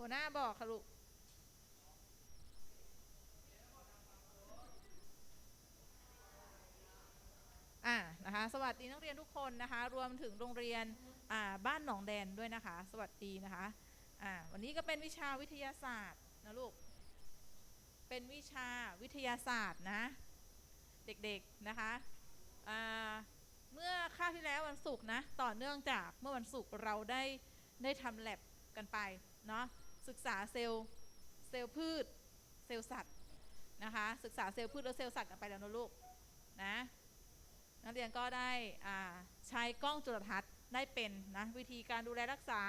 หัวหน้าบอกค่ะลูกนะคะสวัสดีนักเรียนทุกคนนะคะรวมถึงโรงเรียนบ้านหนองแดนด้วยนะคะสวัสดีนะคะวันนี้ก็เป็นวิชาวิทยาศาสตร์นะลูกเป็นวิชาวิทยาศาสตร์นะเด็กๆนะคะเมื่อคราวที่แล้ววันศุกร์นะต่อเนื่องจากเมื่อวันศุกร์เราได้ทำแลบกันไปเนาะศึกษาเซลล์พืชเซลล์สัตว์นะคะศึกษาเซลล์พืชและเซลล์สัตว์กันไปแล้วนะลูกนะนักเรียนก็ได้ใช้กล้องจุลทรรศน์ได้เป็นนะวิธีการดูแลรักษา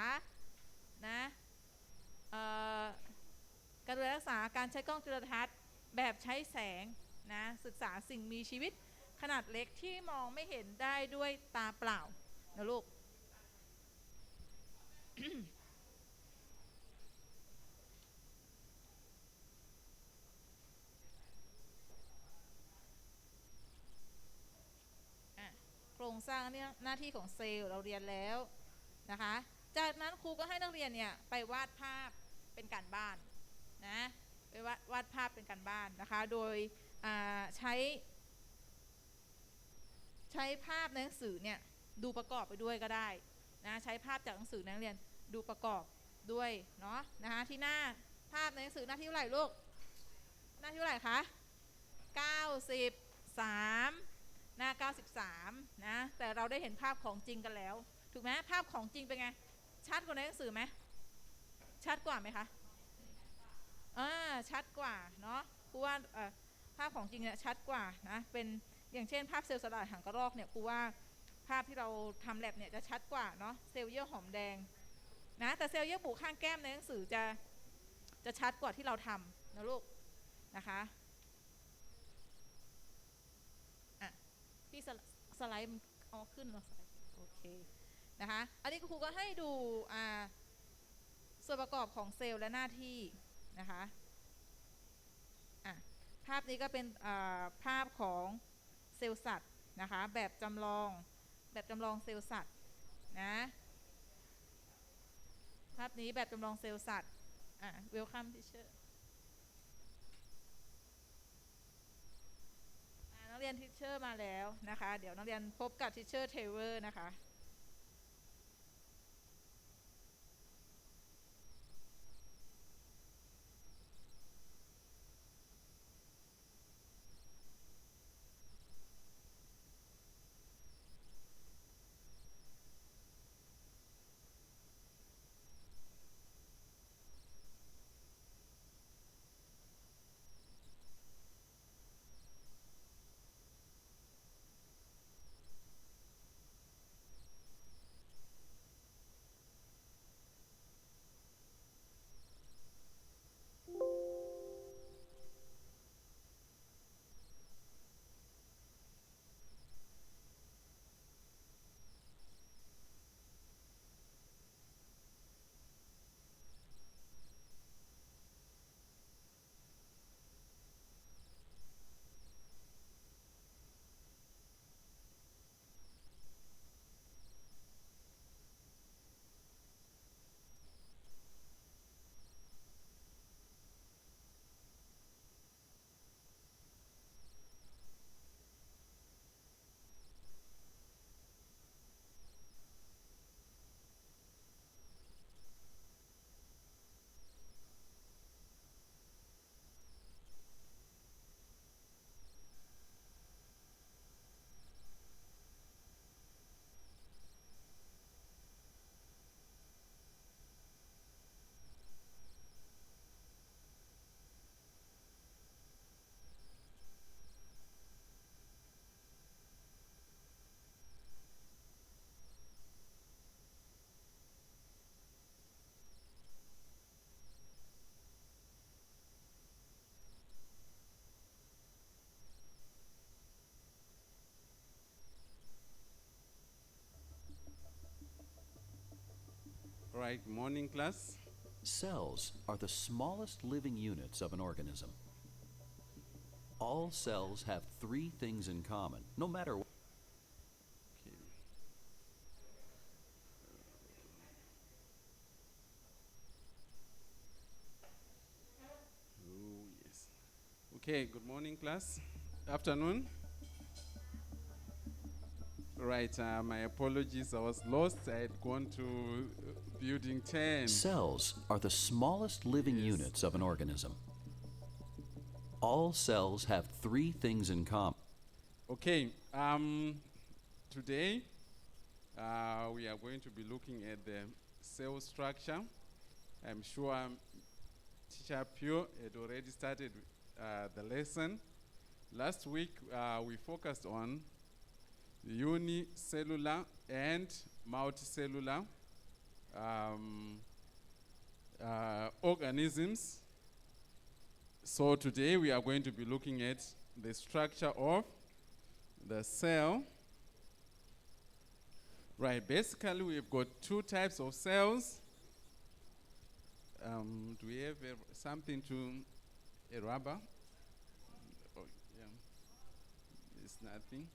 นะการดูแลรักษาการใช้กล้องจุลทรรศน์แบบใช้แสงนะศึกษาสิ่งมีชีวิตขนาดเล็กที่มองไม่เห็นได้ด้วยตาเปล่านะลูก โครงสร้างเนี่ยหน้าที่ของเซลล์เราเรียนแล้วนะคะจากนั้นครูก็ให้นักเรียนเนี่ยไปวาดภาพเป็นการบ้านนะไปวาดภาพเป็นการบ้านนะคะโดยใช้ภาพในหนังสือเนี่ยดูประกอบไปด้วยก็ได้นะใช้ภาพจากหนังสือนักเรียนดูประกอบด้วยเนาะนะคะที่หน้าภาพในหนังสือหน้าที่เท่าไหร่ลูกหน้าที่เท่าไหร่คะ93หน้า93นะแต่เราได้เห็นภาพของจริงกันแล้วถูกไหมภาพของจริงเป็นไงชัดกว่าในหนังสือไหมชัดกว่าไหมคะชัดกว่าเนาะครูว่าภาพของจริงเนี่ยชัดกว่านะเป็นอย่างเช่นภาพเซลล์สลายหางกระรอกเนี่ยครูว่าภาพที่เราทำแลบเนี่ยจะชัดกว่าเนาะเซลล์เยื่อหอมแดงนะแต่เซลล์เยื่อบุข้างแก้มในหนังสือจะชัดกว่าที่เราทำนะลูกนะคะที่สไลด์มันเอาขึ้นเนาะโอเคนะคะอันนี้ครูก็ให้ดูส่วนประกอบของเซลล์และหน้าที่นะคะภาพนี้ก็เป็นภาพของเซลล์สัตว์นะคะแบบจำลองเซลล์สัตว์นะภาพนี้แบบจำลองเซลล์สัตว์Welcome teacher นักเรียนทิชเชอร์มาแล้วนะคะเดี๋ยวนักเรียนพบกับทิชเชอร์เทเวอร์นะคะ All right, morning class. Cells are the smallest living units of an organism. All cells have three things in common, no matter what. Okay. Okay, good morning, class. Afternoon. Right, my apologies, I was lost. I had gone to building 10. Cells are the smallest living Yes. units of an organism. All cells have three things in common. Okay, today we are going to be looking at the cell structure. I'm sure Teacher Pio had already started the lesson. Last week we focused on unicellular and multicellular organisms. So today we are going to be looking at the structure of the cell. Right, basically we've got two types of cells. Do we have something to a rubber? Oh, yeah. It's nothing.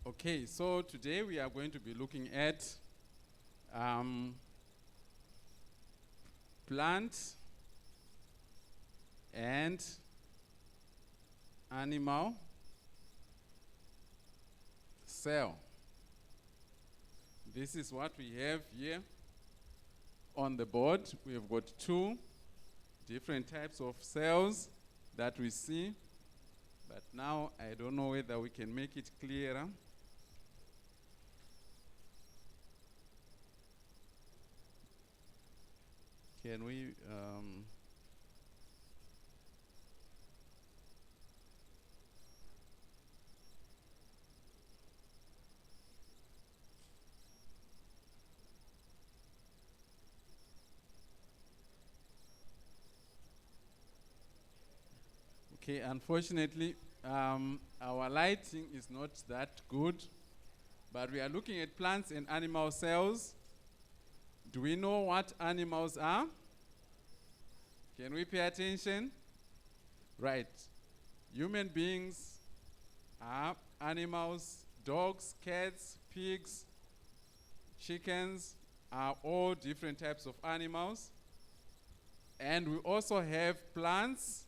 Okay, so today we are going to be looking at plant and animal cell. This is what we have here on the board. We have got two different types of cells that we see, but now I don't know whether we can make it clearer. Can we Okay, unfortunately, our lighting is not that good, but we are looking at plants and animal cells. Do we know what animals are? Can we pay attention? Right. Human beings are animals, dogs, cats, pigs, chickens are all different types of animals. And we also have plants.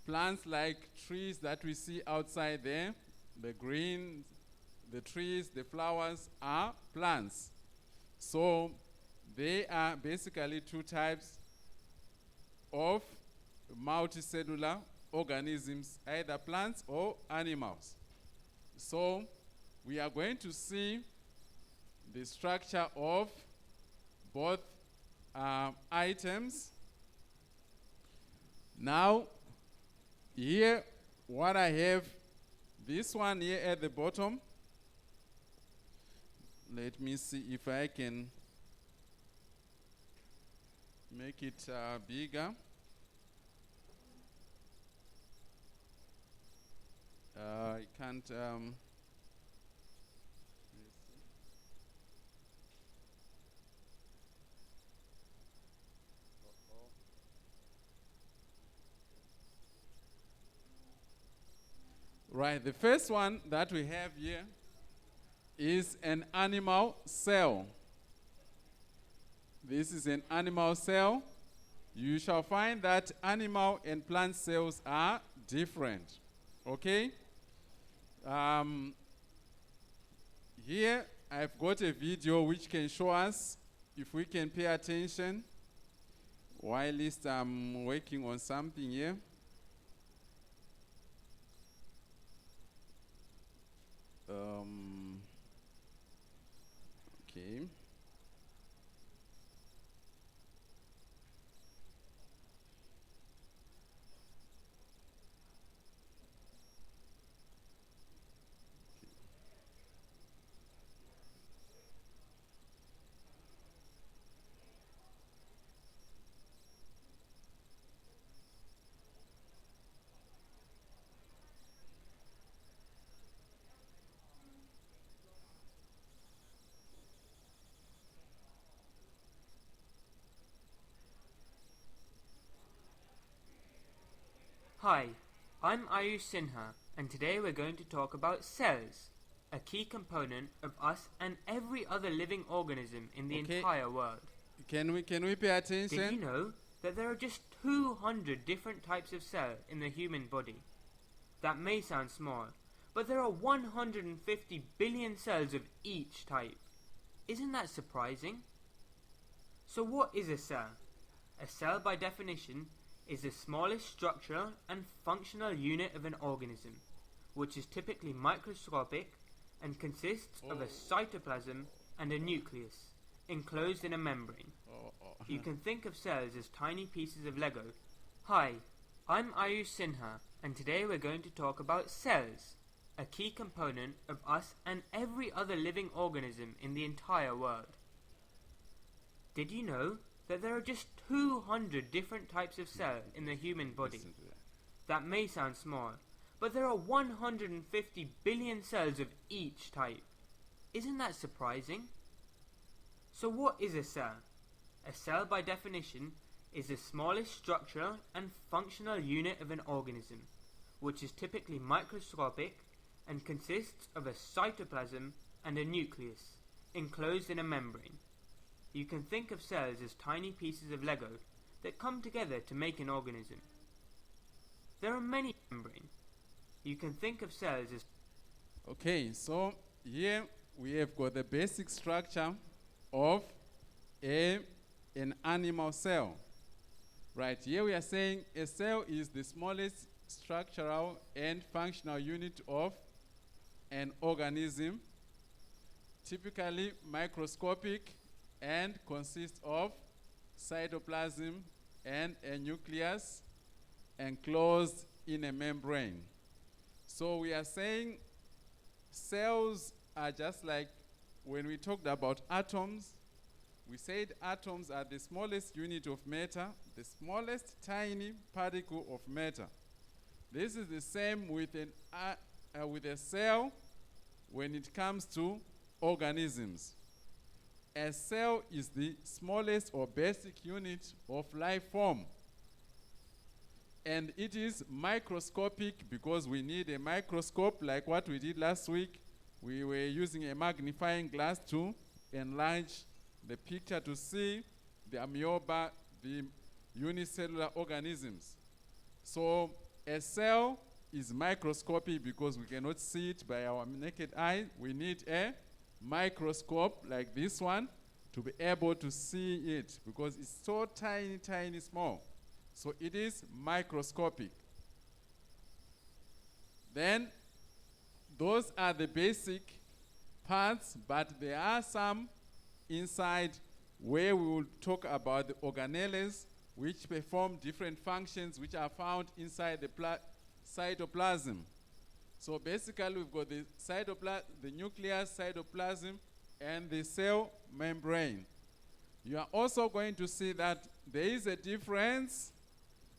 Plants like trees that we see outside there, the green, the trees, the flowers are plants. So they are basically two types of multicellular organisms, either plants or animals. So we are going to see the structure of both items. Now, here, what I have, this one here at the bottom, let me see if I can make it bigger. I can't. Right, the first one that we have here is an animal cell. this is an animal cell, you shall find that animal and plant cells are different. Okay? Here I've got a video which can show us, if we can pay attention, while least I'm working on something here. Okay. Hi, I'm Ayush Sinha, and today we're going to talk about cells, a key component of us and every other living organism in the Okay. entire world. Can we pay attention? Did you know that there are just 200 different types of cell in the human body? That may sound small, but there are 150 billion cells of each type. Isn't that surprising? So what is a cell? A cell, by definition, is the smallest structural and functional unit of an organism, which is typically microscopic and consists of a cytoplasm and a nucleus, enclosed in a membrane. You can think of cells as tiny pieces of Lego. Hi, I'm Ayush Sinha, and today we're going to talk about cells, a key component of us and every other living organism in the entire world. Did you know that there are just 200 different types of cell in the human body? Listen to that. That may sound small, but there are 150 billion cells of each type. Isn't that surprising? So what is a cell? A cell, by definition, is the smallest structural and functional unit of an organism, which is typically microscopic and consists of a cytoplasm and a nucleus, enclosed in a membrane. You can think of cells as tiny pieces of Lego that come together to make an organism. There are many membranes. You can think of cells as... Okay, so here we have got the basic structure of an animal cell. Right, here we are saying a cell is the smallest structural and functional unit of an organism, typically microscopic, and consists of cytoplasm and a nucleus enclosed in a membrane. So we are saying cells are just like when we talked about atoms. We said atoms are the smallest unit of matter, the smallest tiny particle of matter. This is the same with a cell when it comes to organisms. A cell is the smallest or basic unit of life form. And it is microscopic because we need a microscope like what we did last week. We were using a magnifying glass to enlarge the picture to see the amoeba, the unicellular organisms. So a cell is microscopic because we cannot see it by our naked eye. We need a microscope like this one to be able to see it because it's so tiny, tiny, small. So it is microscopic. Then those are the basic parts, but there are some inside where we will talk about the organelles which perform different functions which are found inside the cytoplasm. So basically we've got the nucleus, cytoplasm, and the cell membrane. You are also going to see that there is a difference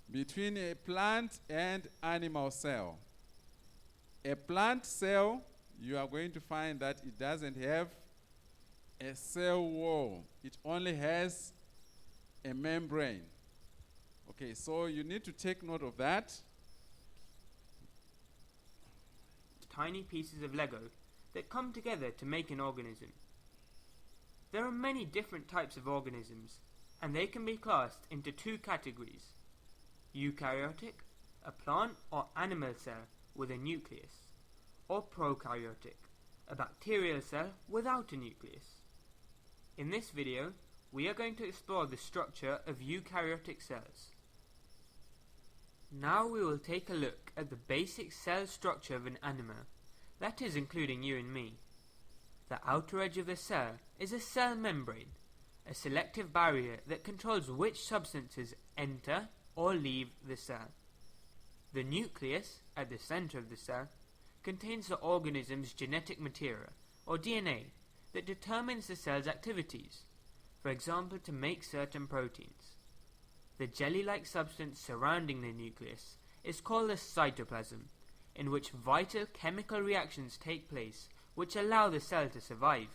between a plant and animal cell. A plant cell, you are going to find that it doesn't have a cell wall. It only has a membrane. Okay, so you need to take note of that. tiny pieces of Lego that come together to make an organism. There are many different types of organisms, and they can be classed into two categories: eukaryotic, a plant or animal cell with a nucleus, or prokaryotic, a bacterial cell without a nucleus. In this video, we are going to explore the structure of eukaryotic cells. Now we will take a look at the basic cell structure of an animal, that is including you and me. The outer edge of the cell is a cell membrane, a selective barrier that controls which substances enter or leave the cell. The nucleus, at the center of the cell, contains the organism's genetic material, or DNA, that determines the cell's activities, for example to make certain proteins. The jelly-like substance surrounding the nucleus is called the cytoplasm, in which vital chemical reactions take place which allow the cell to survive.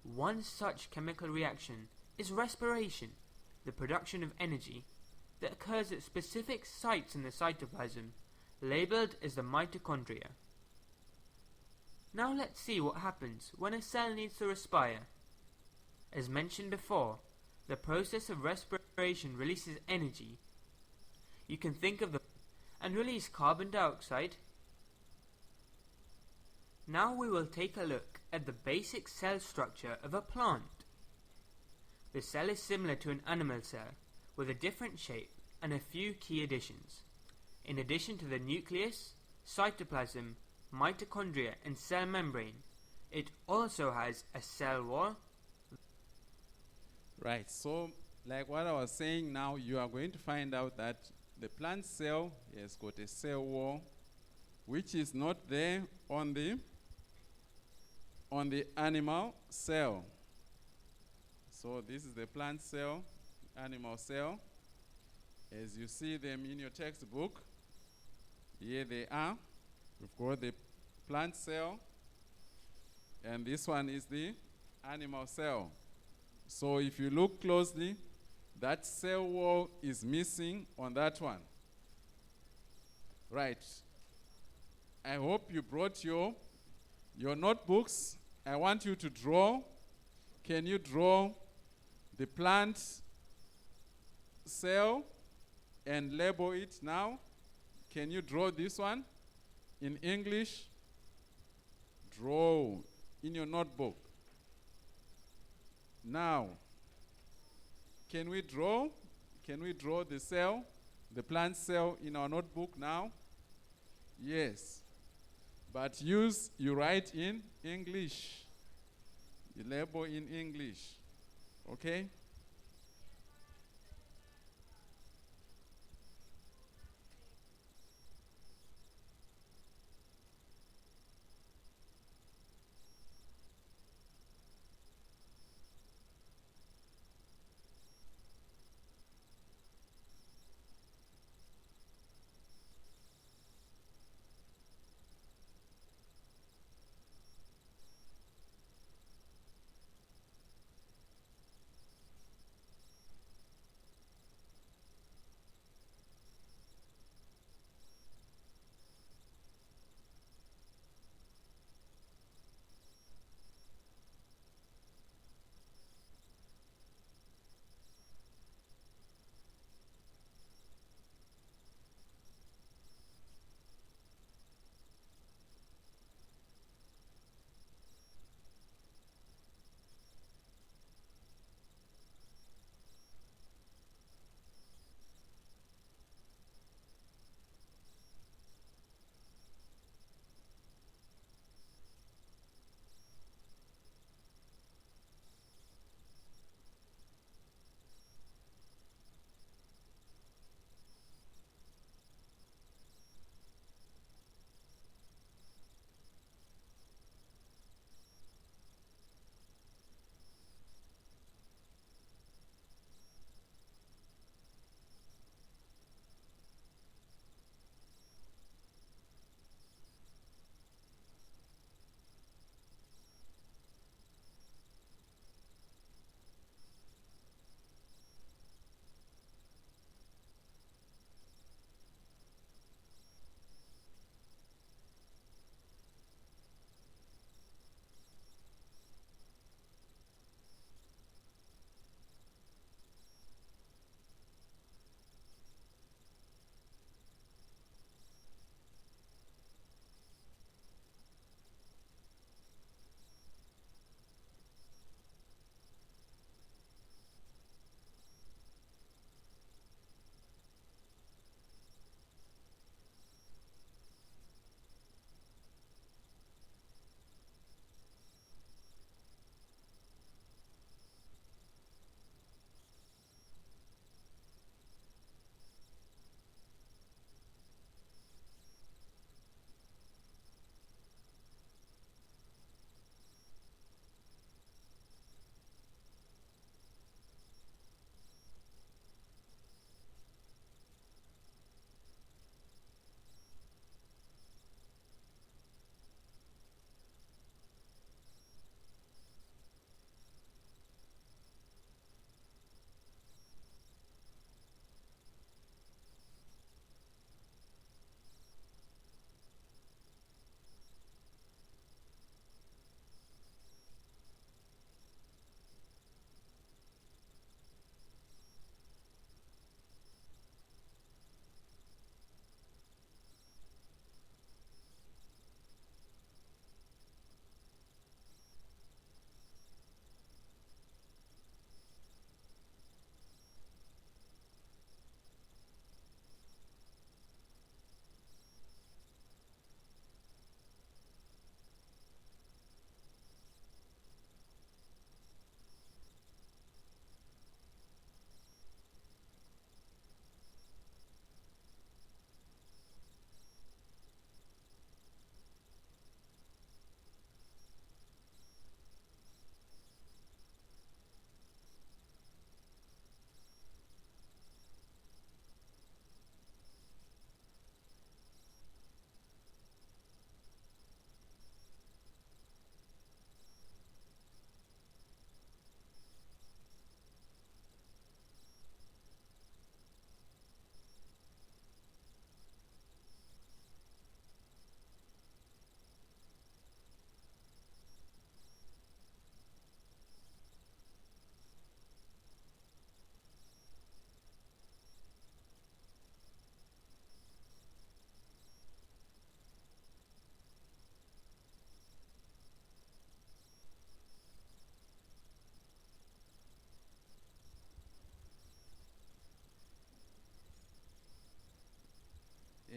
One such chemical reaction is respiration, the production of energy, that occurs at specific sites in the cytoplasm, labeled as the mitochondria. Now let's see what happens when a cell needs to respire. As mentioned before, the process of respiration releases energy. You can think of the and release carbon dioxide. Now we will take a look at the basic cell structure of a plant. The cell is similar to an animal cell, with a different shape and a few key additions. In addition to the nucleus, cytoplasm, mitochondria and cell membrane, it also has a cell wall. Right, so like what I was saying now, you are going to find out that the plant cell has got a cell wall which is not there on the animal cell. So this is the plant cell, animal cell. As you see them in your textbook, here they are. We've got the plant cell, and this one is the animal cell. So if you look closely, that cell wall is missing on that one. Right. I hope you brought your notebooks. I want you to draw. Can you draw the plant cell and label it now? Can you draw this one in English? Draw in your notebook. Now, can we draw? Can we draw the cell, the plant cell in our notebook now? Yes. But you write in English. You label in English. Okay?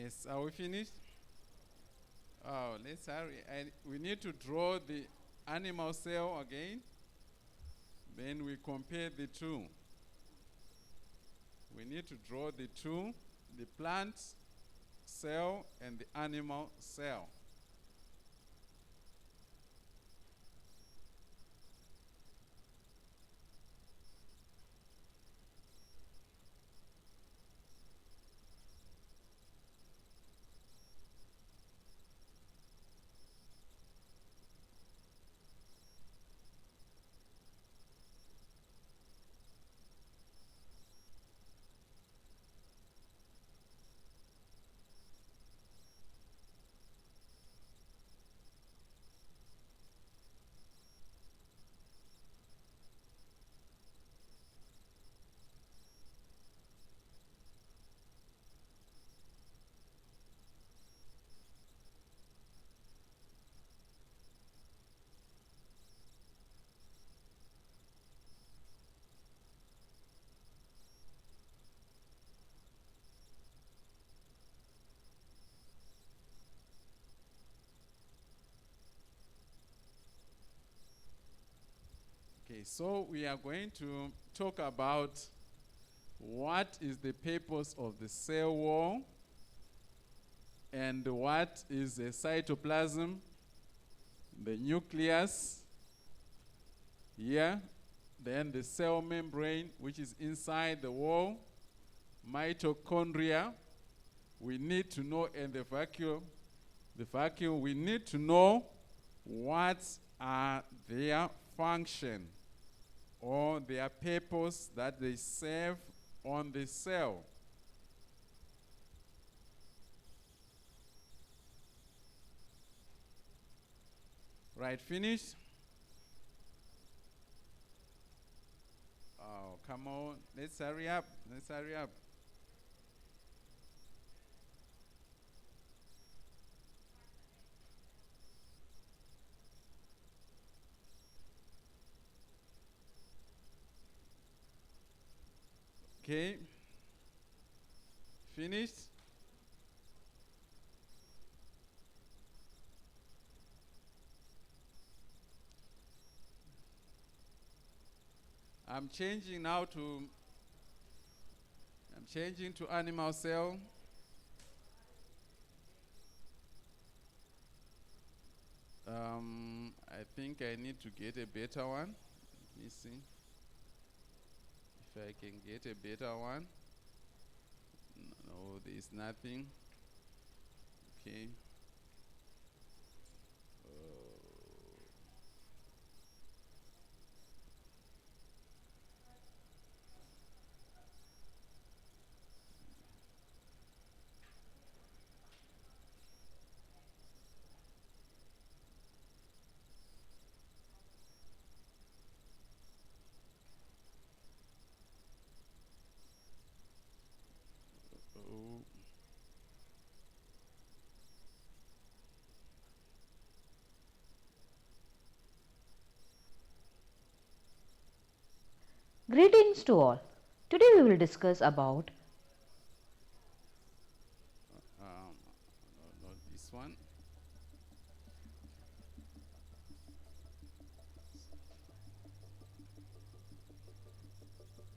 Yes, are we finished? Oh, let's hurry. We need to draw the animal cell again. Then we compare the two. We need to draw the two, the plant cell and the animal cell. Okay, so we are going to talk about what is the purpose of the cell wall and what is the cytoplasm, the nucleus here, then the cell membrane, which is inside the wall, mitochondria, we need to know, and the vacuum, we need to know what are their function or their purpose that they serve on the cell. Right, finished? Oh, come on. Let's hurry up. Let's hurry up. Okay. Finished? I'm changing to animal cell. I think I need to get a better one. Let me see if I can get a better one. No, there's nothing. Okay. Oh. Greetings to all. Today we will discuss about Not this one.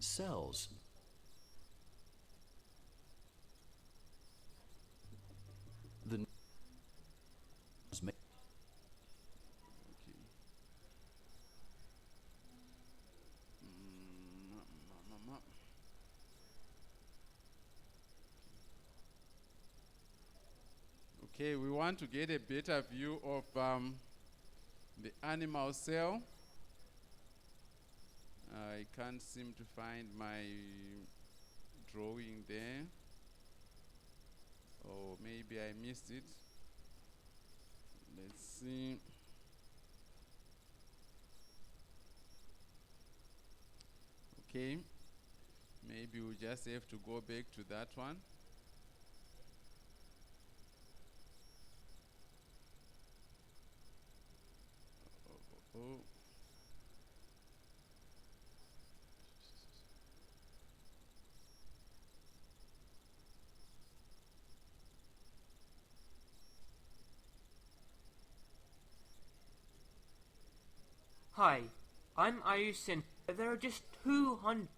Cells. The Okay. Okay, we want to get a better view of the animal cell. I can't seem to find my drawing there. Oh, maybe I missed it. Let's see. Okay, maybe we just have to go back to that one. Oh. Hi, I'm Ayush. There are just 200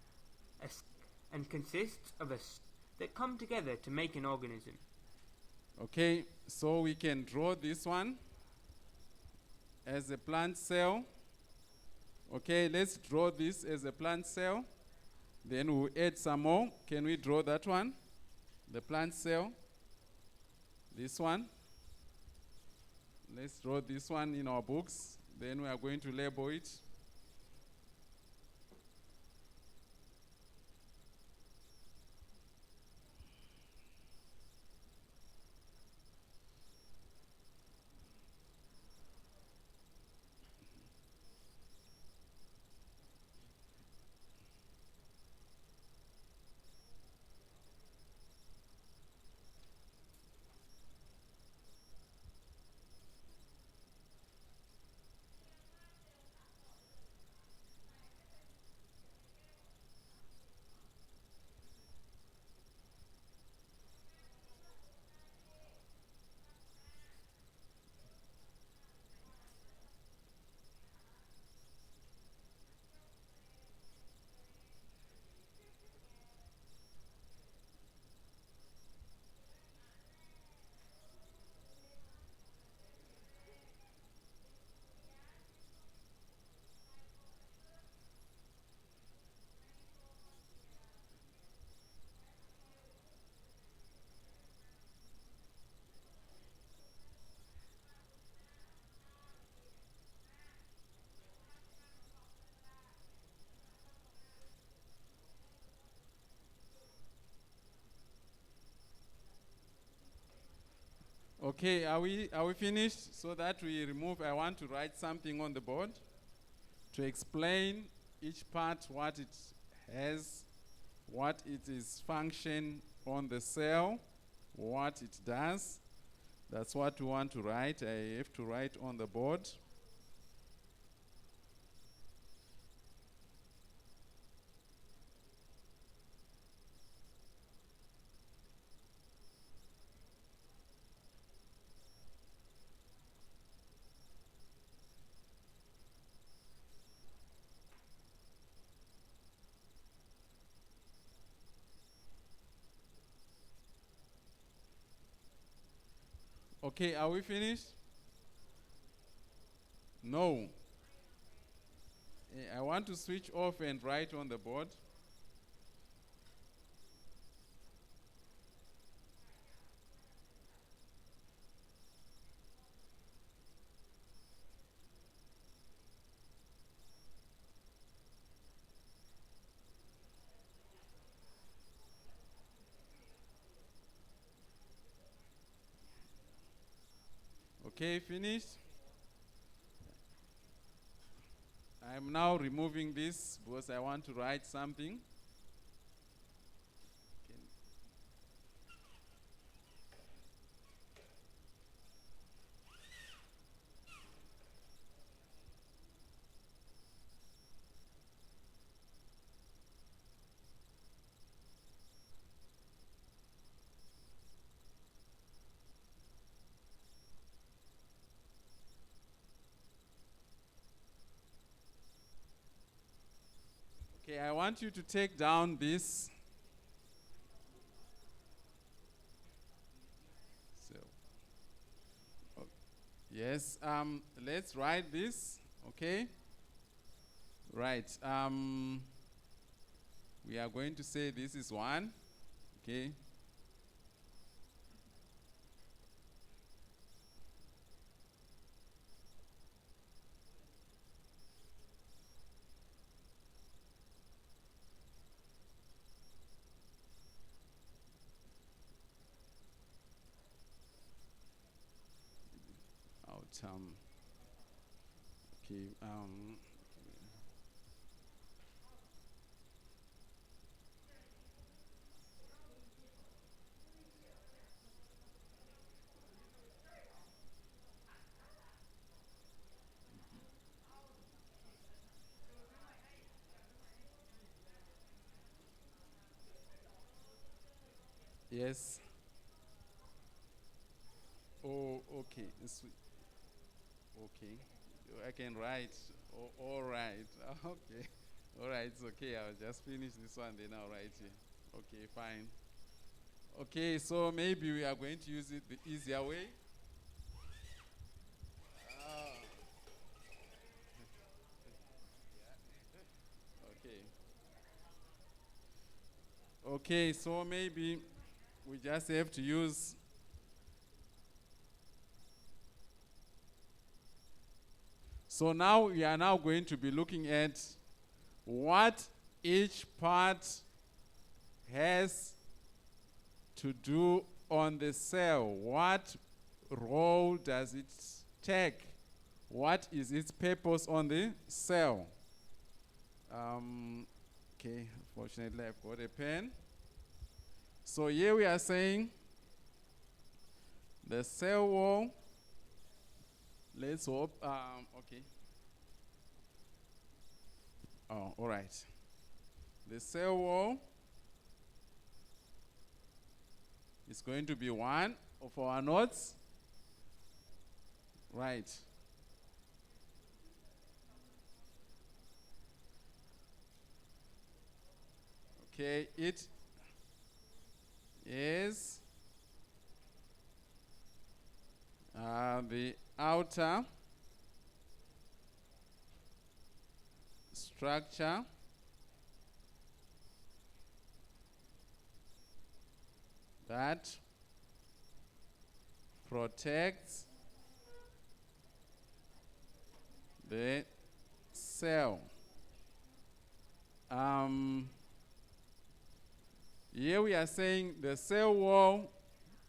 and consists of that come together to make an organism. Okay, so we can draw this one as a plant cell. Okay, let's draw this as a plant cell. Then we'll add some more. Can we draw that one? The plant cell. This one. Let's draw this one in our books. Then we are going to label it. Okay, are we finished? So that we remove, I want to write something on the board to explain each part, what it has, what it is function on the cell, what it does. That's what we want to write. I have to write on the board. Okay, are we finished? No. I want to switch off and write on the board. Okay, finished? I'm now removing this because I want to write something. Okay, I want you to take down this. So, yes, let's write this, okay? Right, we are going to say this is 1, okay? Okay, yes. Oh, okay. Okay. I can write. All right. Okay. All right, it's okay. I'll just finish this one, then I'll write here. Okay, fine. Okay, so maybe we are going to use it the easier way. Okay. Okay, so maybe we just have to use so now we are now going to be looking at what each part has to do on the cell. What role does it take? What is its purpose on the cell? Okay, fortunately I've got a pen. So here we are saying the cell wall. Let's hope, okay. Oh, all right. The cell wall is going to be one of our nodes. Right. Okay, it is the outer structure that protects the cell. Here we are saying the cell wall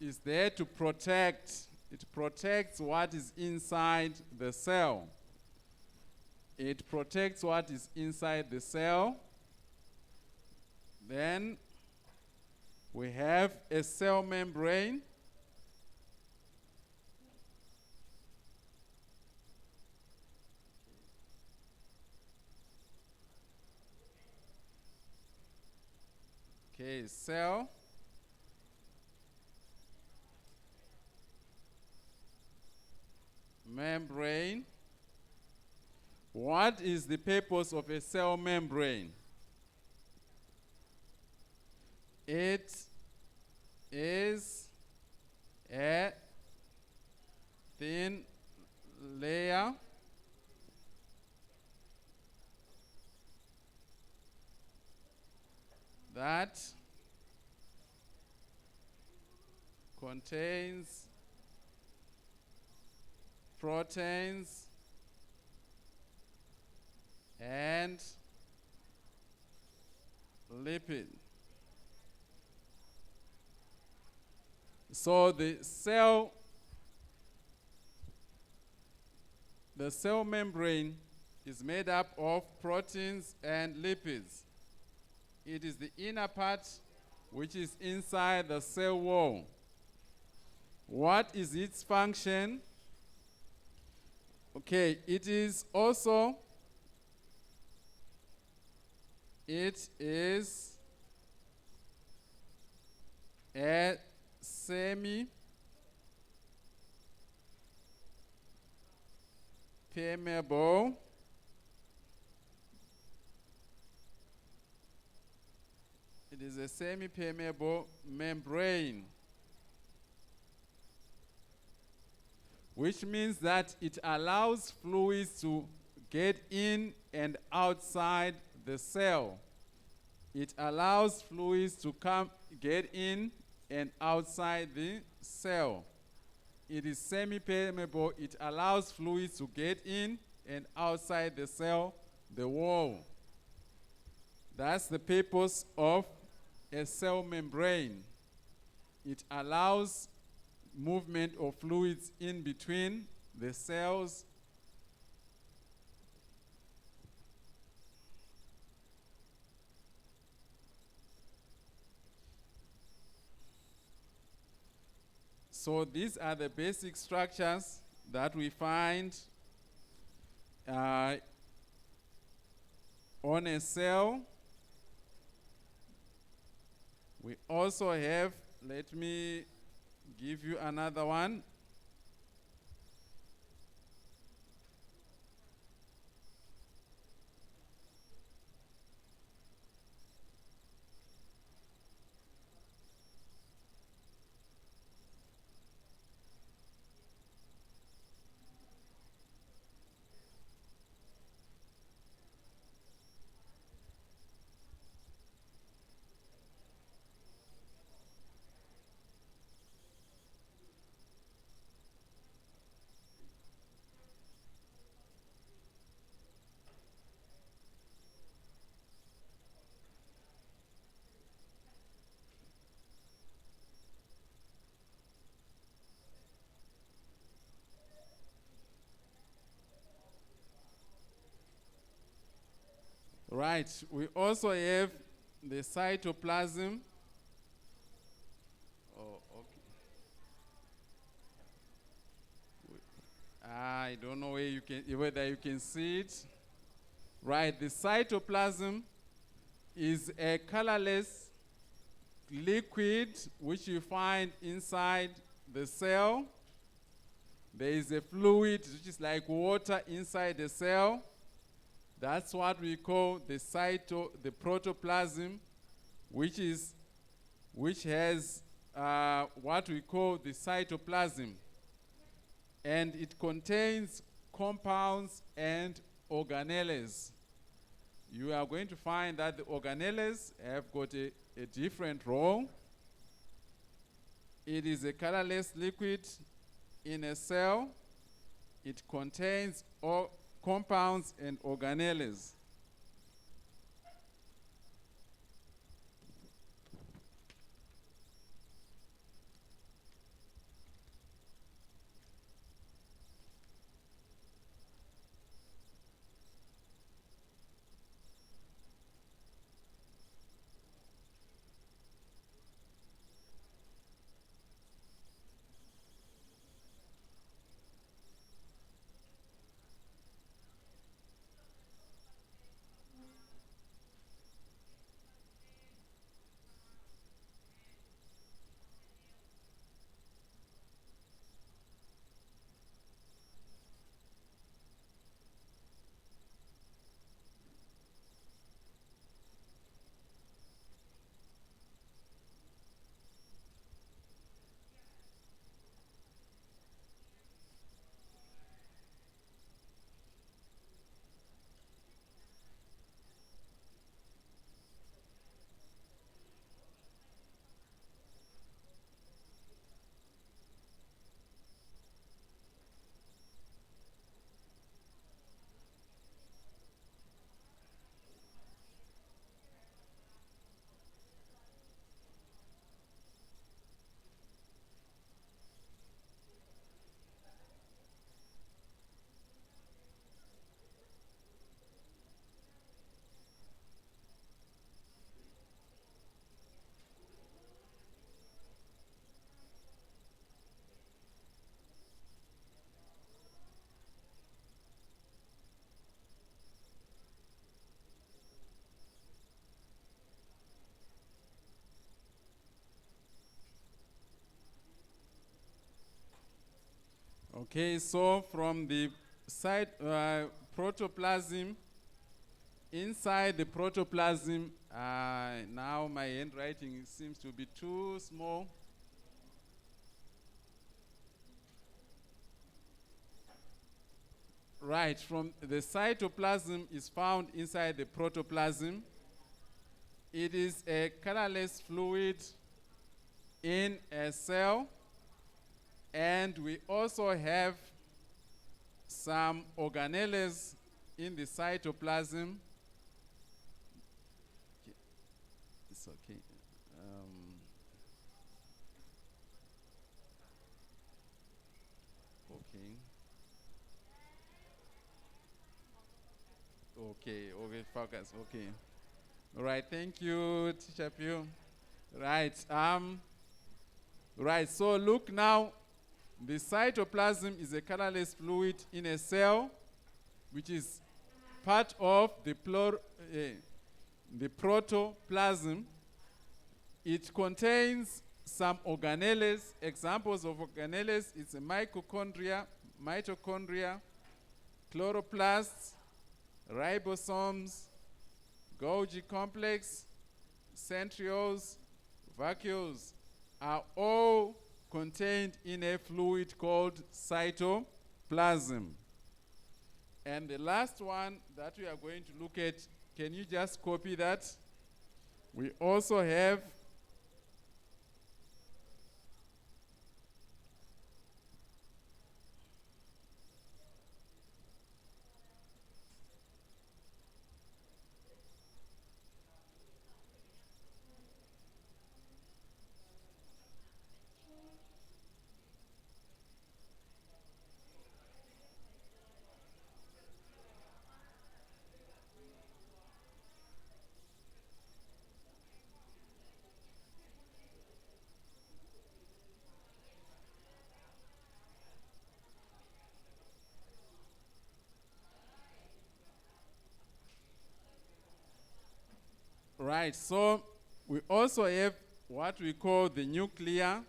is there to protect. It protects what is inside the cell. It protects what is inside the cell. Then we have a cell membrane. Okay, cell membrane. What is the purpose of a cell membrane? It is a thin layer that contains proteins and lipid. So the cell membrane is made up of proteins and lipids. It is the inner part which is inside the cell wall. What is its function? Okay, it is a semi-permeable membrane, which means that it allows fluids to get in and outside the cell. It allows fluids to get in and outside the cell. It is semi-permeable. It allows fluids to get in and outside the cell, the wall. That's the purpose of a cell membrane. It allows movement of fluids in between the cells. So these are the basic structures that we find on a cell. We also have, let me give you another one. Right. We also have the cytoplasm. Oh, okay. I don't know whether you can see it. Right. The cytoplasm is a colorless liquid which you find inside the cell. There is a fluid which is like water inside the cell. That's what we call the protoplasm, which has what we call the cytoplasm. And it contains compounds and organelles. You are going to find that the organelles have got a different role. It is a colorless liquid in a cell. It contains all compounds and organelles. Okay, so from the protoplasm, inside the protoplasm, now my handwriting seems to be too small. Right, from the cytoplasm is found inside the protoplasm. It is a colorless fluid in a cell. And we also have some organelles in the cytoplasm. Okay. It's okay. Okay. Okay, focus. Okay. All right, thank you, Teacher Pugh. Right. Right, so look now. The cytoplasm is a colorless fluid in a cell, which is part of the protoplasm. It contains some organelles. Examples of organelles is a mitochondria, chloroplasts, ribosomes, Golgi complex, centrioles, vacuoles are all contained in a fluid called cytoplasm. And the last one that we are going to look at, can you just copy that? We also have Right, so we also have what we call the nuclear,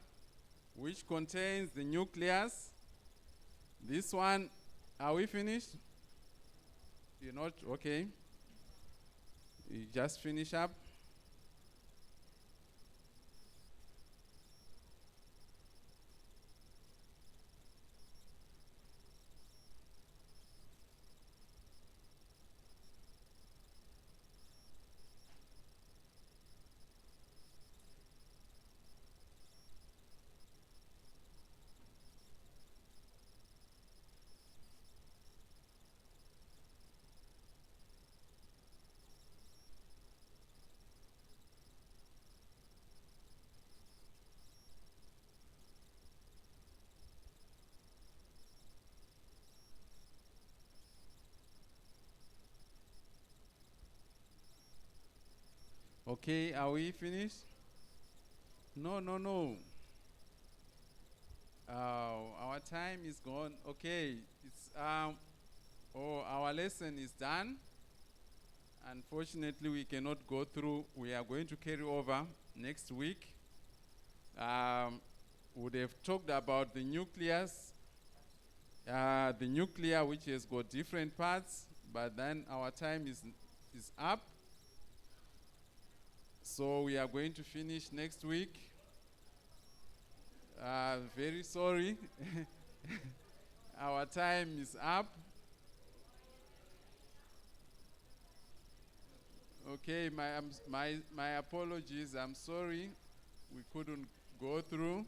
which contains the nucleus. This one, are we finished? You're not? Okay. You just finish up. Okay, are we finished? No. Our time is gone. Okay, it's our lesson is done. Unfortunately, we cannot go through. We are going to carry over next week. Would have talked about the nucleus, the nuclear, which has got different parts, but then our time is up. So we are going to finish next week. Very sorry. Our time is up. Okay, my apologies. I'm sorry we couldn't go through.